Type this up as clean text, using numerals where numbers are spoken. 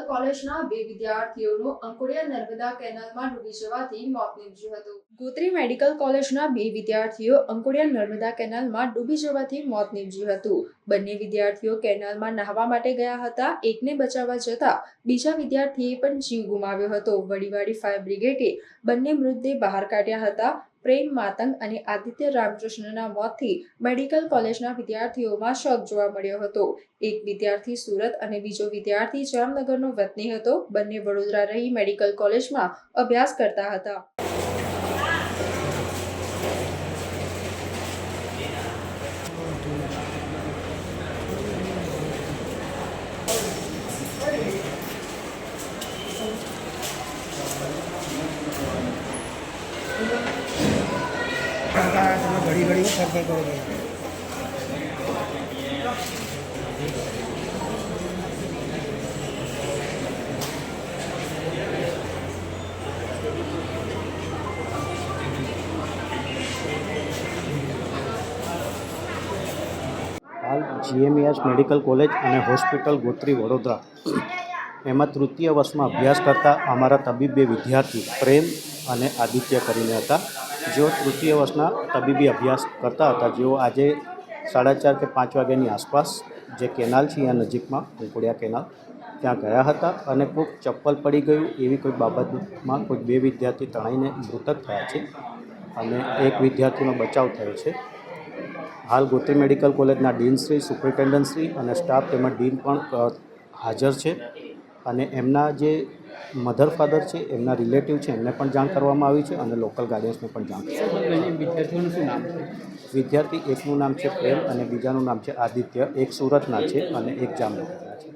કોલેજના 2 વિદ્યાર્થીઓનું અંકોડિયા નર્મદા કેનાલમાં ડૂબી જવાથી મોત નીપજ્યું હતું. ગોત્રી મેડિકલ કોલેજના 2 વિદ્યાર્થીઓ અંકોડિયા નર્મદા કેનાલમાં ડૂબી જવાથી મોત નીપજ્યું હતું. બંને વિદ્યાર્થીઓ કેનાલમાં નહાવા માટે ગયા હતા. એકને બચાવવા જતા બીજા વિદ્યાર્થીએ પણ જીવ ગુમાવ્યો હતો. વડીવાડી ફાયર બ્રિગેડે બંને મૃતદેહ બહાર કાઢ્યા હતા. પ્રેમ માતંગ અને આદિત્ય રામકૃષ્ણના મોતથી મેડિકલ કોલેજના વિદ્યાર્થીઓમાં શોક જોવા મળ્યો હતો. એક વિદ્યાર્થી સુરત અને બીજો વિદ્યાર્થી જામનગરનો વતની હતો. બંને વડોદરા રહી મેડિકલ કોલેજમાં અભ્યાસ કરતા હતા. તમે ઘડી ઘડી સફર કરો છો. હાલ GMES મેડિકલ કોલેજ અને હોસ્પિટલ ગોત્રી વડોદરા એમાં તૃતીય વર્ષમાં અભ્યાસ કરતા અમારા તબીબી વિદ્યાર્થી પ્રેમ અને આદિત્ય કરીને હતા. જેઓ તૃતીય વર્ષના તબીબી અભ્યાસ કરતા હતા. જેઓ આજે 4:30 કે 5 વાગ્યાની આસપાસ જે કેનાલ છે અહીંયા નજીકમાં અંકોડિયા કેનાલ ત્યાં ગયા હતા અને કોઈક ચપ્પલ પડી ગયું એવી કોઈ બાબતમાં કોઈ 2 વિદ્યાર્થી તણાઈને મૃતક થયા છે અને એક વિદ્યાર્થીનો બચાવ થયો છે. હાલ ગોત્રી મેડિકલ કોલેજના ડીનશ્રી, સુપ્રિન્ટેન્ડન્ટશ્રી અને સ્ટાફ તેમજ ડીન પણ હાજર છે અને એમના જે મધર ફાધર છે એમના રિલેટિવ છે એમને પણ જાણ કરવામાં આવી છે અને લોકલ ગાર્ડિયન્સને પણ જાણ વિદ્યાર્થીઓનું શું નામ છે? વિદ્યાર્થી એકનું નામ છે પ્રેમ અને બીજાનું નામ છે આદિત્ય. એક સુરતના છે અને એક જામનગરના છે.